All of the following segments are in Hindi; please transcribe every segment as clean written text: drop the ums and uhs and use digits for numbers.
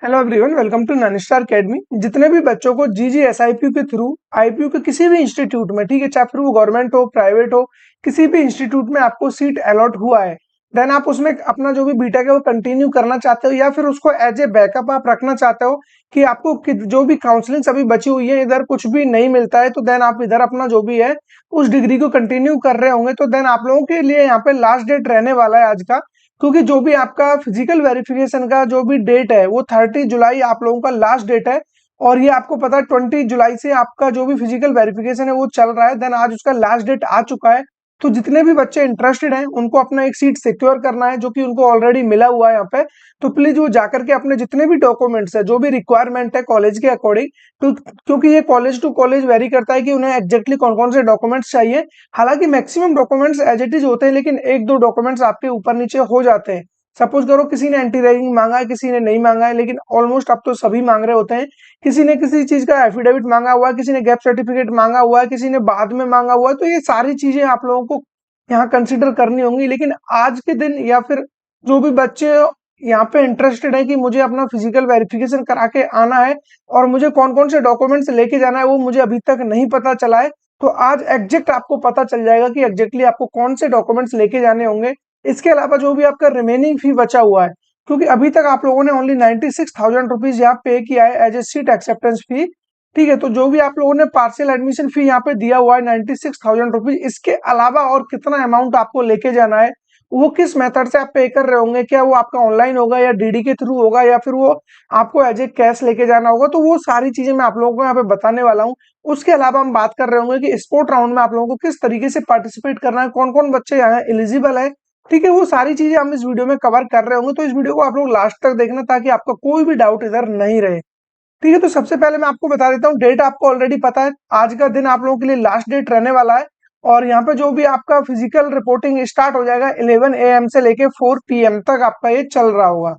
हेलो एवरीवन, वेलकम टू नैनिस्टार अकेडमी। जितने भी बच्चों को जीजीएसआईपीयू के थ्रू आईपीयू के किसी भी इंस्टीट्यूट में, ठीक है, चाहे फिर वो गवर्नमेंट हो, प्राइवेट हो, किसी भी इंस्टीट्यूट में आपको सीट अलॉट हुआ है, देन आप उसमें अपना जो भी बीटेक है वो कंटिन्यू करना चाहते हो या फिर उसको एज ए बैकअप आप रखना चाहते हो कि आपको जो भी काउंसलिंग अभी बची हुई है, इधर कुछ भी नहीं मिलता है, तो देन आप इधर अपना जो भी है उस डिग्री को कंटिन्यू कर रहे होंगे, तो देन आप लोगों के लिए यहाँ पे लास्ट डेट रहने वाला है आज का। क्योंकि जो भी आपका फिजिकल वेरिफिकेशन का जो भी डेट है वो 30 जुलाई आप लोगों का लास्ट डेट है। और ये आपको पता है 20 जुलाई से आपका जो भी फिजिकल वेरिफिकेशन है वो चल रहा है, देन आज उसका लास्ट डेट आ चुका है। तो जितने भी बच्चे इंटरेस्टेड हैं उनको अपना एक सीट सिक्योर करना है, जो कि उनको ऑलरेडी मिला हुआ है यहाँ पे। तो प्लीज वो जाकर के अपने जितने भी डॉक्यूमेंट्स है, जो भी रिक्वायरमेंट है कॉलेज के अकॉर्डिंग, तो क्योंकि ये कॉलेज टू कॉलेज वेरी करता है कि उन्हें एग्जैक्टली कौन कौन से डॉक्यूमेंट्स चाहिए। हालांकि maximum documents as it is होते हैं, लेकिन एक दो डॉक्यूमेंट्स आपके ऊपर नीचे हो जाते हैं। सपोज करो किसी ने एंटी रैगिंग मांगा है, किसी ने नहीं मांगा है, लेकिन ऑलमोस्ट अब तो सभी मांग रहे होते हैं। किसी ने किसी चीज का एफिडेविट मांगा हुआ है, किसी ने गैप सर्टिफिकेट मांगा हुआ है, किसी ने बाद में मांगा हुआ है। तो ये सारी चीजें आप लोगों को यहाँ कंसिडर करनी होंगी। लेकिन आज के दिन या फिर जो भी बच्चे यहाँ पे इंटरेस्टेड है कि मुझे अपना फिजिकल वेरिफिकेशन करा के आना है और मुझे कौन कौन से डॉक्यूमेंट्स लेके जाना है वो मुझे अभी तक नहीं पता चला है, तो आज एग्जैक्ट आपको पता चल जाएगा कि एग्जैक्टली आपको कौन से डॉक्यूमेंट्स लेके जाने होंगे। इसके अलावा जो भी आपका रिमेनिंग फी बचा हुआ है, क्योंकि अभी तक आप लोगों ने ओनली 96,000 रुपीज यहाँ पे किया है एज ए सीट एक्सेप्टेंस फी। ठीक है, तो जो भी आप लोगों ने पार्शियल एडमिशन फी यहाँ पे दिया हुआ है 96,000 रुपीज, इसके अलावा और कितना अमाउंट आपको लेके जाना है, वो किस मेथड से आप पे कर रहे होंगे, क्या वो आपका ऑनलाइन होगा या डीडी के थ्रू होगा या फिर वो आपको एज ए कैश लेके जाना होगा, तो वो सारी चीजें मैं आप लोगों को यहाँ पे बताने वाला हूँ। उसके अलावा हम बात कर रहे होंगे कि स्पोर्ट राउंड में आप लोगों को किस तरीके से पार्टिसिपेट करना है, कौन कौन बच्चे यहाँ एलिजिबल है। ठीक है, वो सारी चीजें हम इस वीडियो में कवर कर रहे होंगे, तो इस वीडियो को आप लोग लास्ट तक देखना ताकि आपका कोई भी डाउट इधर नहीं रहे। ठीक है, तो सबसे पहले मैं आपको बता देता हूँ, डेट आपको ऑलरेडी पता है, आज का दिन आप लोगों के लिए लास्ट डेट रहने वाला है। और यहाँ पे जो भी आपका फिजिकल रिपोर्टिंग स्टार्ट हो जाएगा 11 AM से लेके 4 PM तक आपका ये चल रहा होगा।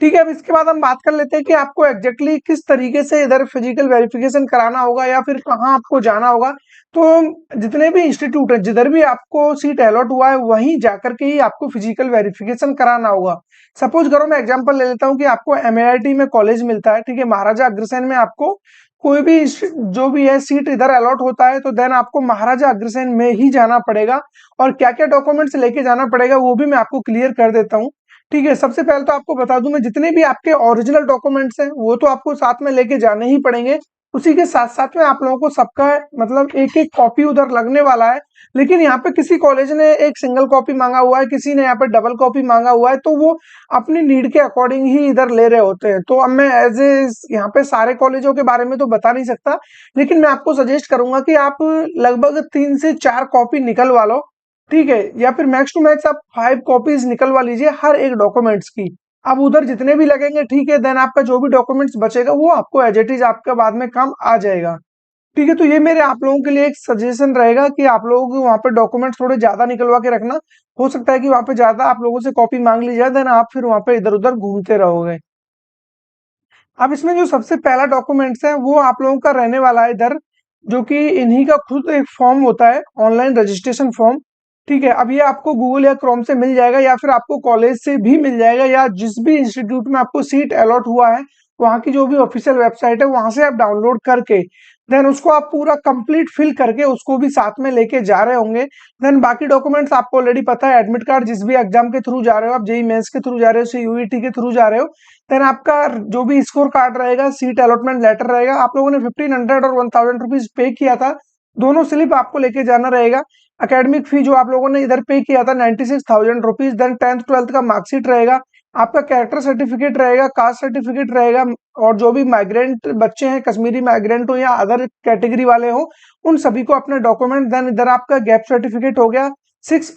ठीक है, अब इसके बाद हम बात कर लेते हैं कि आपको एग्जैक्टली किस तरीके से इधर फिजिकल वेरिफिकेशन कराना होगा या फिर कहाँ आपको जाना होगा। तो जितने भी इंस्टीट्यूट है, जिधर भी आपको सीट अलॉट हुआ है वहीं जाकर के ही आपको फिजिकल वेरिफिकेशन कराना होगा। सपोज करो मैं एग्जांपल ले लेता हूँ कि आपको एमआईटी में कॉलेज मिलता है, ठीक है, महाराजा अग्रसेन में आपको कोई भी जो भी है सीट इधर अलॉट होता है, तो देन आपको महाराजा अग्रसेन में ही जाना पड़ेगा। और क्या क्या डॉक्यूमेंट्स लेके जाना पड़ेगा वो भी मैं आपको क्लियर कर देता हूँ। ठीक है, सबसे पहले तो आपको बता दूं मैं, जितने भी आपके ओरिजिनल डॉक्यूमेंट्स हैं वो तो आपको साथ में लेके जाने ही पड़ेंगे। उसी के साथ साथ में आप लोगों को सबका मतलब एक एक कॉपी उधर लगने वाला है। लेकिन यहाँ पे किसी कॉलेज ने एक सिंगल कॉपी मांगा हुआ है, किसी ने यहाँ पे डबल कॉपी मांगा हुआ है, तो वो अपनी नीड के अकॉर्डिंग ही इधर ले रहे होते हैं। तो अब मैं एज ए यहाँ पे सारे कॉलेजों के बारे में तो बता नहीं सकता, लेकिन मैं आपको सजेस्ट करूंगा कि आप लगभग 3 से 4 कॉपी निकलवा लो। ठीक है, या फिर मैक्स टू मैक्स आप 5 कॉपीज निकलवा लीजिए हर एक डॉक्यूमेंट्स की। अब उधर जितने भी लगेंगे, ठीक है, देन आपका जो भी डॉक्यूमेंट्स बचेगा वो आपको एज इट इज आपका बाद में काम आ जाएगा। ठीक है, तो ये मेरे आप लोगों के लिए एक सजेशन रहेगा कि आप लोग वहाँ पे डॉक्यूमेंट्स थोड़े ज्यादा निकलवा के रखना। हो सकता है कि वहाँ पे ज्यादा आप लोगों से कॉपी मांग ली जाए, देन आप फिर वहाँ पे इधर उधर घूमते रहोगे। अब इसमें जो सबसे पहला डॉक्यूमेंट्स है वो आप लोगों का रहने वाला है इधर, जो कि इन्हीं का खुद एक फॉर्म होता है, ऑनलाइन रजिस्ट्रेशन फॉर्म। ठीक है, अब ये आपको गूगल या क्रोम से मिल जाएगा या फिर आपको कॉलेज से भी मिल जाएगा, या जिस भी इंस्टीट्यूट में आपको सीट अलॉट हुआ है वहाँ की जो भी ऑफिशियल वेबसाइट है वहां से आप डाउनलोड करके देन उसको आप पूरा कंप्लीट फिल करके उसको भी साथ में लेके जा रहे होंगे। देन बाकी डॉक्यूमेंट्स आपको ऑलरेडी पता है, एडमिट कार्ड जिस भी एग्जाम के थ्रू जा रहे हो, आप जेई मेंस के थ्रू जा रहे हो, सीयूईटी के थ्रू जा रहे हो, देन आपका जो भी स्कोर कार्ड रहेगा, सीट अलॉटमेंट लेटर रहेगा, आप लोगों ने 1500 और 1000 रुपीज पे किया था, दोनों स्लिप आपको लेके जाना रहेगा। एकेडमिक फी जो आप लोगों ने इधर पे किया था 96,000 रुपीज, देन 10th 12th का मार्कशीट रहेगा, आपका कैरेक्टर सर्टिफिकेट रहेगा, कास्ट सर्टिफिकेट रहेगा। और जो भी माइग्रेंट बच्चे हैं, कश्मीरी माइग्रेंट हो या अदर कैटेगरी वाले हो, उन सभी को अपने डॉक्यूमेंट, देन इधर आपका गैप सर्टिफिकेट हो गया, 6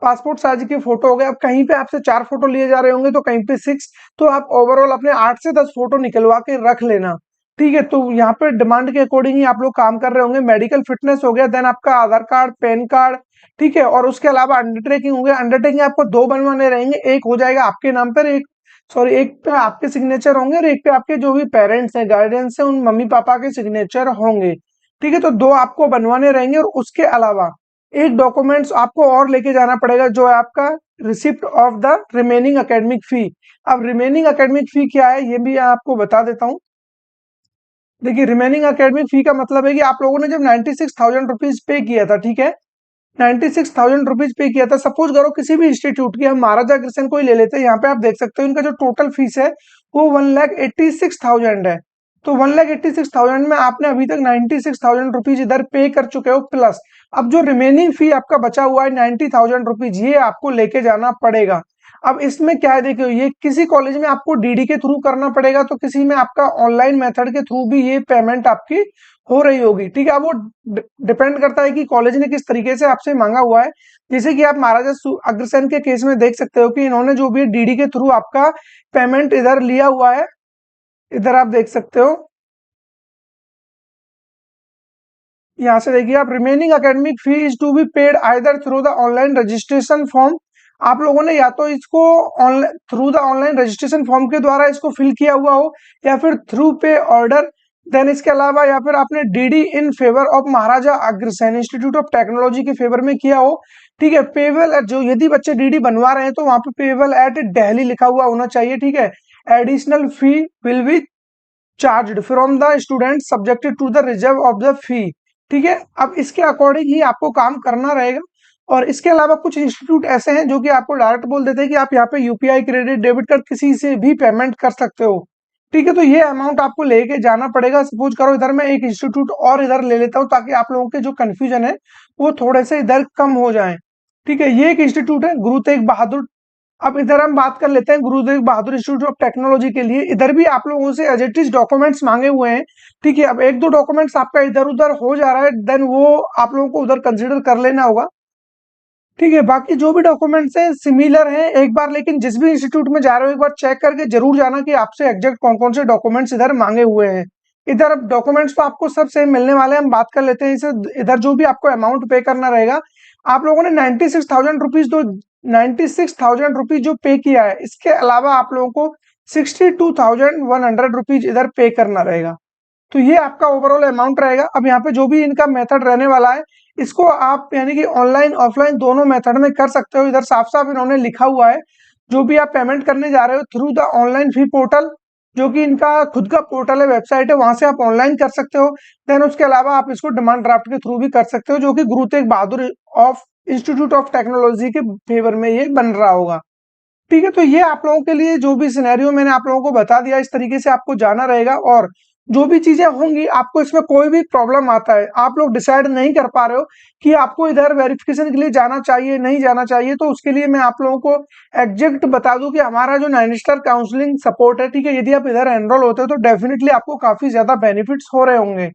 पासपोर्ट साइज के फोटो हो गए। अब कहीं पे आपसे 4 फोटो लिए जा रहे होंगे तो कहीं पे 6, तो आप ओवरऑल अपने 8 से 10 फोटो निकलवा के रख लेना। ठीक है, तो यहाँ पे डिमांड के अकॉर्डिंग ही आप लोग काम कर रहे होंगे। मेडिकल फिटनेस हो गया, देन आपका आधार कार्ड, पैन कार्ड। ठीक है, और उसके अलावा अंडरटेकिंग हो गया। अंडरटेकिंग आपको 2 बनवाने रहेंगे, एक हो जाएगा आपके नाम पर, एक सॉरी एक पे आपके सिग्नेचर होंगे और एक पे आपके जो भी पेरेंट्स हैं, गार्डियंस हैं, उन मम्मी पापा के सिग्नेचर होंगे। ठीक है, तो 2 आपको बनवाने रहेंगे। और उसके अलावा एक डॉक्यूमेंट्स आपको और लेके जाना पड़ेगा, जो है आपका receipt of the remaining academic fee. अब रिमेनिंग एकेडमिक फी क्या है ये भी आपको बता देता हूँ। देखिए, रिमेनिंग एकेडमिक फी का मतलब है कि आप लोगों ने जब 96,000 रुपीज पे किया था, ठीक है, 96,000 रुपीज पे किया था, सपोज करो किसी भी इंस्टीट्यूट की, हम महाराजा अग्रसेन को ही ले लेते हैं, यहाँ पे आप देख सकते हो इनका जो टोटल फीस है वो 1,86,000 है। तो 1,86,000 में आपने अभी तक 96,000 रुपीज इधर पे कर चुके हो, प्लस अब जो रिमेनिंग फी आपका बचा हुआ है 90,000 रुपीज, ये आपको लेके जाना पड़ेगा। अब इसमें क्या है, देखियो, ये किसी कॉलेज में आपको डीडी के थ्रू करना पड़ेगा, तो किसी में आपका ऑनलाइन मेथड के थ्रू भी ये पेमेंट आपकी हो रही होगी, ठीक है। अब वो डिपेंड करता है कि कॉलेज ने किस तरीके से आपसे मांगा हुआ है। जैसे कि आप महाराजा अग्रसेन के केस में देख सकते हो कि इन्होंने जो भी डीडी के थ्रू आपका पेमेंट इधर लिया हुआ है, इधर आप देख सकते हो, यहाँ से देखिए आप, remaining academic fee is to be paid either through the online registration form. आप लोगों ने या तो इसको online through the online registration form के द्वारा इसको फिल किया हुआ हो, या फिर थ्रू पे ऑर्डर, देन इसके अलावा या फिर आपने DD in favour of Maharaja Agrasen institute of technology के फेवर में किया हो, ठीक है। पेबल जो यदि बच्चे डीडी बनवा रहे हैं तो वहां पे पेबल एट दिल्ली लिखा हुआ होना चाहिए, ठीक है। Additional fee will be charged from the student subjected to the reserve of the fee, ठीक है। अब इसके अकॉर्डिंग ही आपको काम करना रहेगा। और इसके अलावा कुछ इंस्टीट्यूट ऐसे हैं जो कि आपको डायरेक्ट बोल देते हैं कि आप यहाँ पे यूपीआई, क्रेडिट, डेबिट कार्ड किसी से भी पेमेंट कर सकते हो, ठीक है। तो ये अमाउंट आपको लेके जाना पड़ेगा। सपोज करो इधर मैं एक इंस्टीट्यूट और इधर ले लेता हूँ, ताकि आप लोगों के जो कंफ्यूजन है वो थोड़े से इधर कम हो जाए, ठीक है। ये एक इंस्टीट्यूट है गुरु तेग बहादुर। अब इधर हम बात कर लेते हैं Guru Tegh Bahadur institute of technology के लिए। इधर भी आप लोगों से एज इट इज डॉक्यूमेंट्स मांगे हुए हैं, ठीक है। अब एक दो डॉक्यूमेंट्स आपका इधर उधर हो जा रहा है, देन वो आप लोगों को उधर कंसिडर कर लेना होगा, ठीक है। बाकी जो भी डॉक्यूमेंट्स हैं सिमिलर हैं एक बार, लेकिन जिस भी इंस्टीट्यूट में जा रहे हो एक बार चेक करके जरूर जाना कि आपसे एग्जैक्ट कौन कौन से डॉक्यूमेंट्स इधर मांगे हुए हैं। इधर अब डॉक्यूमेंट्स तो आपको सब सेम मिलने वाले हैं, हम बात कर लेते हैं इसे। इधर जो भी आपको अमाउंट पे करना रहेगा, आप लोगों ने 96,000 रुपीज, तो 96,000 रुपीज जो पे किया है, इसके अलावा आप लोगों को 62,100 रुपीज इधर पे करना रहेगा। तो ये आपका ओवरऑल अमाउंट रहेगा। अब यहाँ पे जो भी इनका मेथड रहने वाला है, इसको आप यानी कि ऑनलाइन ऑफलाइन दोनों मेथड में कर सकते हो। इधर साफ साफ इन्होंने लिखा हुआ है, जो भी आप पेमेंट करने जा रहे हो through the online fee portal, जो कि इनका खुद का पोर्टल है, वेबसाइट है, वहां से आप ऑनलाइन कर सकते हो। देन उसके अलावा आप इसको डिमांड ड्राफ्ट के थ्रू भी कर सकते हो, जो कि Guru Tegh Bahadur of institute of technology के फेवर में ये बन रहा होगा, ठीक है। तो ये आप लोगों के लिए जो भी सिनेरियो मैंने आप लोगों को बता दिया, इस तरीके से आपको जाना रहेगा। और जो भी चीजें होंगी, आपको इसमें कोई भी प्रॉब्लम आता है, आप लोग डिसाइड नहीं कर पा रहे हो कि आपको इधर वेरिफिकेशन के लिए जाना चाहिए नहीं जाना चाहिए, तो उसके लिए मैं आप लोगों को एग्जैक्ट बता दूं कि हमारा जो 9 स्टार काउंसलिंग सपोर्ट है, ठीक है, यदि आप इधर एनरोल होते हो तो डेफिनेटली आपको काफी ज्यादा बेनिफिट्स हो रहे होंगे,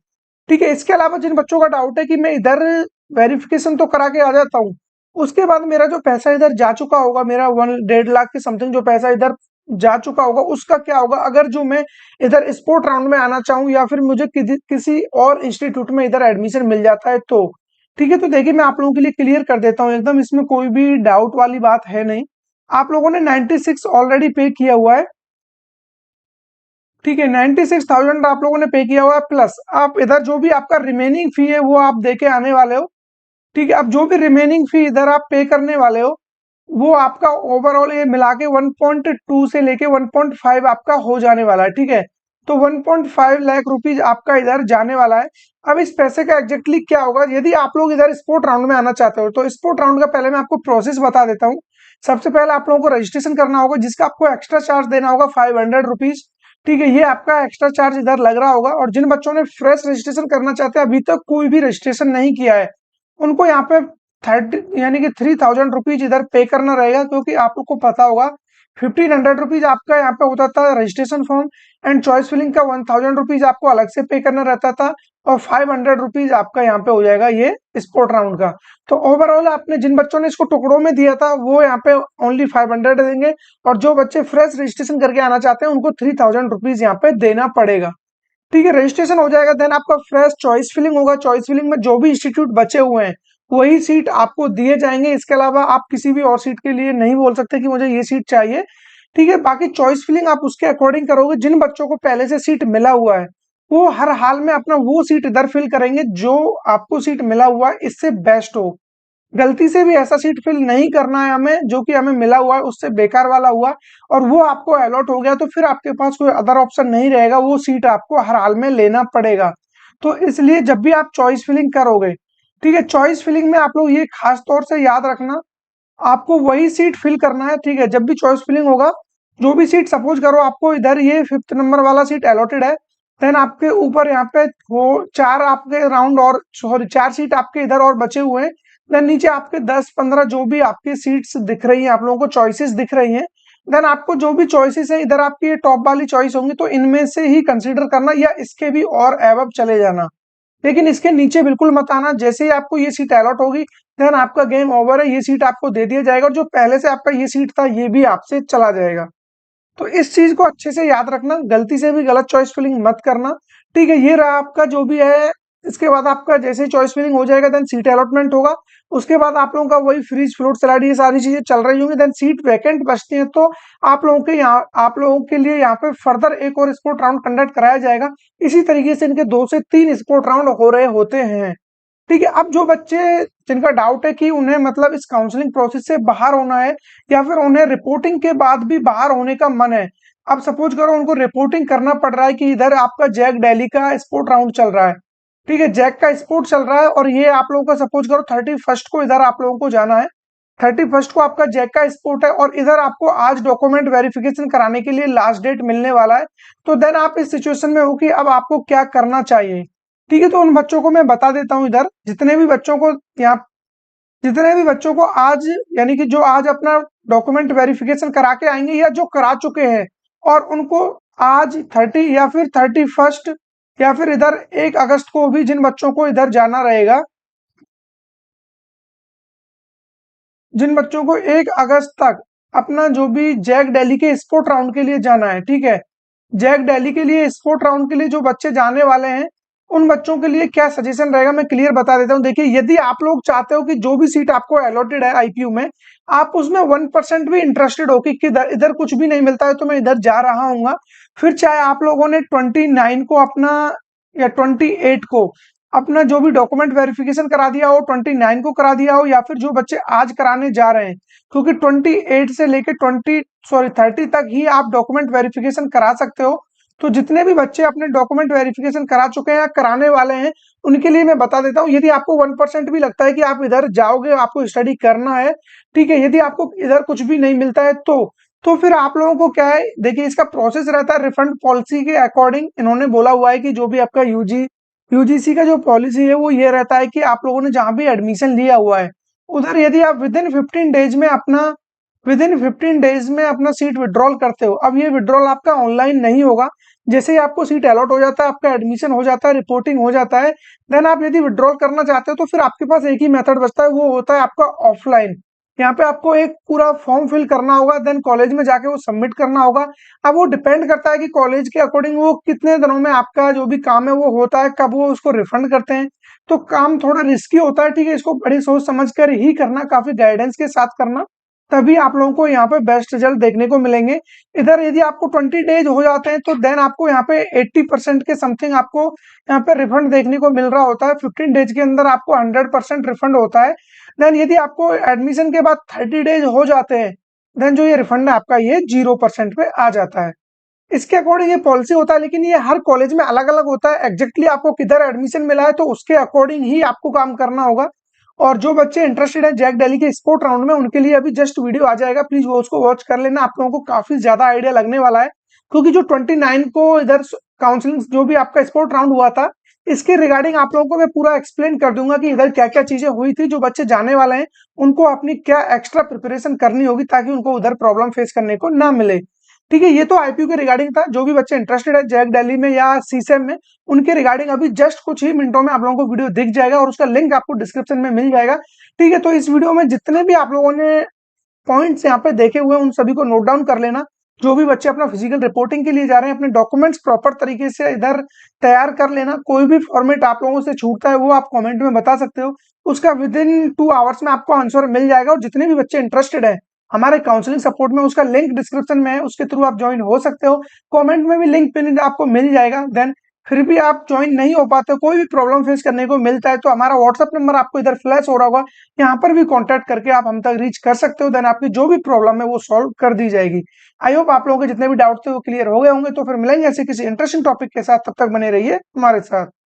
ठीक है। इसके अलावा जिन बच्चों का डाउट है कि मैं इधर वेरिफिकेशन तो करा के आ जाता हूँ, उसके बाद मेरा जो पैसा इधर जा चुका होगा, मेरा 1-1.5 लाख के समथिंग जो पैसा इधर जा चुका होगा, उसका क्या होगा अगर जो मैं इधर स्पोर्ट राउंड में आना चाहूँ, या फिर मुझे किसी और इंस्टीट्यूट में इधर एडमिशन मिल जाता है तो, ठीक है। तो देखिए मैं आप लोगों के लिए क्लियर कर देता हूँ एकदम, इसमें कोई भी डाउट वाली बात है नहीं। आप लोगों ने 96 ऑलरेडी पे किया हुआ है, ठीक है, 96,000 आप लोगों ने पे किया हुआ है, प्लस आप इधर जो भी आपका रिमेनिंग फी है वो आप दे के आने वाले हो, ठीक है। अब जो भी रिमेनिंग फी इधर आप पे करने वाले हो, वो आपका ओवरऑल ये मिला के 1.2 से लेके 1.5 आपका हो जाने वाला है, ठीक है। तो 1.5 लाख रुपीज आपका इधर जाने वाला है। अब इस पैसे का एग्जैक्टली क्या होगा, यदि आप लोग इधर स्पोर्ट राउंड में आना चाहते हो, तो स्पोर्ट राउंड का पहले मैं आपको प्रोसेस बता देता हूँ। सबसे पहले आप लोगों को रजिस्ट्रेशन करना होगा, जिसका आपको एक्स्ट्रा चार्ज देना होगा 500 रुपीज, ठीक है। ये आपका एक्स्ट्रा चार्ज इधर लग रहा होगा। और जिन बच्चों ने फ्रेश रजिस्ट्रेशन करना चाहते हैं, अभी तक कोई भी रजिस्ट्रेशन नहीं किया है, उनको यहाँ पे 30 यानी कि 3,000 रुपीज इधर पे करना रहेगा, क्योंकि आप लोग को पता होगा 1,500 रुपीज आपका यहाँ पे होता था registration form, and choice filling का 1,000 रुपीज आपको अलग से पे करना रहता था, और 500 रुपीज आपका यहाँ पे हो जाएगा ये स्पोर्ट राउंड का। तो ओवरऑल आपने जिन बच्चों ने इसको टुकड़ों में दिया था वो यहाँ पे ओनली 500 देंगे, और जो बच्चे फ्रेश रजिस्ट्रेशन करके आना चाहते हैं उनको 3,000 रुपीज यहाँ पे देना पड़ेगा, ठीक है। रजिस्ट्रेशन हो जाएगा, देन आपका फ्रेश चॉइस फिलिंग होगा। चॉइस फिलिंग में जो भी इंस्टीट्यूट बचे हुए हैं वही सीट आपको दिए जाएंगे, इसके अलावा आप किसी भी और सीट के लिए नहीं बोल सकते कि मुझे ये सीट चाहिए, ठीक है। बाकी चॉइस फिलिंग आप उसके अकॉर्डिंग करोगे, जिन बच्चों को पहले से सीट मिला हुआ है वो हर हाल में अपना वो सीट इधर फिल करेंगे जो आपको सीट मिला हुआ है इससे बेस्ट हो, गलती से भी ऐसा सीट फिल नहीं करना है हमें जो कि हमें मिला हुआ है उससे बेकार वाला हुआ और वो आपको अलॉट हो गया, तो फिर आपके पास कोई अदर ऑप्शन नहीं रहेगा, वो सीट आपको हर हाल में लेना पड़ेगा। तो इसलिए जब भी आप चॉइस फिलिंग करोगे, ठीक है, चॉइस फिलिंग में आप लोग ये खास तौर से याद रखना, आपको वही सीट फिल करना है, ठीक है। जब भी चॉइस फिलिंग होगा, जो भी सीट सपोज करो आपको इधर ये 5th नंबर वाला सीट अलॉटेड है, देन आपके ऊपर यहाँ पे वो 4 आपके राउंड और सॉरी 4 सीट आपके इधर और बचे हुए हैं, देन नीचे आपके 10-15 जो भी आपकी सीट्स दिख रही हैं, आप लोगों को चॉइसेस दिख रही हैं, देन आपको जो भी चॉइसेस है इधर आपकी ये टॉप वाली चॉइस होंगी, तो इनमें से ही कंसिडर करना या इसके भी और एबव चले जाना, लेकिन इसके नीचे बिल्कुल मत आना। जैसे ही आपको ये सीट अलॉट होगी, देन आपका गेम ओवर है, ये सीट आपको दे दिया जाएगा और जो पहले से आपका ये सीट था ये भी आपसे चला जाएगा। तो इस चीज को अच्छे से याद रखना, गलती से भी गलत चॉइस फिलिंग मत करना, ठीक है। ये रहा आपका जो भी है। इसके बाद आपका जैसे चॉइस फिलिंग हो जाएगा, देन सीट अलॉटमेंट होगा, उसके बाद आप लोगों का वही फ्रीज फ्लोट स्लाइड ये सारी चीजें चल रही होंगी, देन सीट वैकेंट बचती है, तो आप लोगों के यहाँ आप लोगों के लिए यहाँ पे फर्दर एक और स्पोर्ट राउंड कंडक्ट कराया जाएगा। इसी तरीके से इनके 2 से 3 स्पोर्ट राउंड हो रहे होते हैं, ठीक है। अब जो बच्चे जिनका डाउट है कि उन्हें मतलब इस काउंसलिंग प्रोसेस से बाहर होना है या फिर उन्हें रिपोर्टिंग के बाद भी बाहर होने का मन है, अब सपोज करो उनको रिपोर्टिंग करना पड़ रहा है कि इधर आपका जैक दिल्ली का स्पोर्ट राउंड चल रहा है, ठीक है, जैक का स्पोर्ट चल रहा है और ये आप लोगों का सपोज करो 31st को इधर आप लोगों को जाना है, 31st को आपका जैक का स्पोर्ट है और इधर आपको आज डॉक्यूमेंट वेरिफिकेशन कराने के लिए लास्ट डेट मिलने वाला है, तो देन आप इस सिचुएशन में हो कि अब आपको क्या करना चाहिए, ठीक है। तो उन बच्चों को मैं बता देता हूँ इधर, जितने भी बच्चों को यहाँ जितने भी बच्चों को आज यानी कि जो आज अपना डॉक्यूमेंट वेरिफिकेशन करा के आएंगे या जो करा चुके हैं और उनको आज 30 या फिर 31st या फिर इधर 1 अगस्त को भी जिन बच्चों को इधर जाना रहेगा, जिन बच्चों को 1 अगस्त तक अपना जो भी जैक दिल्ली के स्पोर्ट राउंड के लिए जाना है, ठीक है, जैक दिल्ली के लिए स्पोर्ट राउंड के लिए जो बच्चे जाने वाले हैं, उन बच्चों के लिए क्या सजेशन रहेगा मैं क्लियर बता देता हूं। देखिए, यदि आप लोग चाहते हो कि जो भी सीट आपको अलॉटेड है आईपीयू में, आप उसमें 1% भी इंटरेस्टेड हो कि इधर इधर कुछ भी नहीं मिलता है तो मैं इधर जा रहा हूँ, फिर चाहे आप लोगों ने 29 को अपना या 28 को अपना जो भी डॉक्यूमेंट वेरिफिकेशन करा दिया हो, 29 को करा दिया हो, या फिर जो बच्चे आज कराने जा रहे हैं, क्योंकि 28 से लेके 30 तक ही आप डॉक्यूमेंट वेरिफिकेशन करा सकते हो। तो जितने भी बच्चे अपने डॉक्यूमेंट वेरिफिकेशन करा चुके हैं या कराने वाले हैं, उनके लिए मैं बता देता हूँ, यदि आपको 1% भी लगता है कि आप इधर जाओगे, आपको स्टडी करना है, ठीक है, यदि आपको इधर कुछ भी नहीं मिलता है तो फिर आप लोगों को क्या है, देखिए इसका प्रोसेस रहता है रिफंड पॉलिसी के अकॉर्डिंग। इन्होंने बोला हुआ है कि जो भी आपका यूजीसी का जो पॉलिसी है वो ये रहता है कि आप लोगों ने जहां भी एडमिशन लिया हुआ है, उधर यदि आप विद इन 15 डेज में अपना सीट विड्रॉल करते हो, अब ये विड्रॉल आपका ऑनलाइन नहीं होगा, जैसे ही आपको सीट अलॉट हो जाता है, आपका एडमिशन हो जाता है, रिपोर्टिंग हो जाता है, देन आप यदि विड्रॉल करना चाहते हो तो फिर आपके पास एक ही मेथड बचता है, वो होता है आपका ऑफलाइन। यहाँ पे आपको एक पूरा फॉर्म फिल करना होगा, देन कॉलेज में जाके वो सबमिट करना होगा। अब वो डिपेंड करता है कि कॉलेज के अकॉर्डिंग वो कितने दिनों में आपका जो भी काम है वो होता है, कब वो उसको रिफंड करते हैं, तो काम थोड़ा रिस्की होता है, ठीक है। इसको बड़ी सोच समझ कर ही करना, काफी गाइडेंस के साथ करना, तभी आप लोगों को यहाँ पे बेस्ट रिजल्ट देखने को मिलेंगे। इधर यदि आपको 20 डेज हो जाते हैं तो देन आपको यहाँ पे 80% के समथिंग आपको यहाँ पे रिफंड देखने को मिल रहा होता है, 15 डेज के अंदर आपको 100% रिफंड होता है। देन यदि आपको एडमिशन के बाद 30 डेज हो जाते हैं, देन जो ये रिफंड है आपका ये 0% पे आ जाता है। इसके अकॉर्डिंग ये पॉलिसी होता है, लेकिन ये हर कॉलेज में अलग अलग होता है, एग्जैक्टली आपको किधर एडमिशन मिला है तो उसके अकॉर्डिंग ही आपको काम करना होगा। और जो बच्चे इंटरेस्टेड है जैक दिल्ली के स्पोर्ट राउंड में, उनके लिए अभी जस्ट वीडियो आ जाएगा, प्लीज वो उसको वॉच कर लेना, आप लोगों को काफी ज्यादा आइडिया लगने वाला है। क्योंकि जो 29 को इधर काउंसलिंग जो भी आपका स्पोर्ट राउंड हुआ था, इसके रिगार्डिंग आप लोगों को मैं पूरा एक्सप्लेन कर दूंगा कि इधर क्या क्या चीजें हुई थी। जो बच्चे जाने वाले हैं उनको अपनी क्या एक्स्ट्रा प्रिपरेशन करनी होगी ताकि उनको उधर प्रॉब्लम फेस करने को ना मिले, ठीक है। ये तो आईपीयू के रिगार्डिंग था। जो भी बच्चे इंटरेस्टेड है जैक दिल्ली में या सीसेम में, उनके रिगार्डिंग अभी जस्ट कुछ ही मिनटों में आप लोगों को वीडियो दिख जाएगा और उसका लिंक आपको डिस्क्रिप्शन में मिल जाएगा, ठीक है। तो इस वीडियो में जितने भी आप लोगों ने पॉइंट्स यहाँ पे देखे हुए हैं उन सभी को नोट डाउन कर लेना। जो भी बच्चे अपना फिजिकल रिपोर्टिंग के लिए जा रहे हैं, अपने डॉक्यूमेंट्स प्रॉपर तरीके से इधर तैयार कर लेना। कोई भी फॉर्मेट आप लोगों से छूटता है वो आप कमेंट में बता सकते हो, उसका विद इन 2 आवर्स में आपको आंसर मिल जाएगा। और जितने भी बच्चे इंटरेस्टेड है हमारे काउंसलिंग सपोर्ट में, उसका लिंक डिस्क्रिप्शन में है, उसके थ्रू आप ज्वाइन हो सकते हो। कमेंट में भी लिंक पिन आपको मिल जाएगा। देन फिर भी आप ज्वाइन नहीं हो पाते, कोई भी प्रॉब्लम फेस करने को मिलता है, तो हमारा व्हाट्सएप नंबर आपको इधर फ्लैश हो रहा होगा, यहाँ पर भी कांटेक्ट करके आप हम तक रीच कर सकते हो। देन आपकी जो भी प्रॉब्लम है वो सॉल्व कर दी जाएगी। आई होप आप लोगों के जितने भी डाउट थे वो क्लियर हो गए होंगे। तो फिर मिलेंगे ऐसे किसी इंटरेस्टिंग टॉपिक के साथ, तब तक बने रहिए हमारे साथ।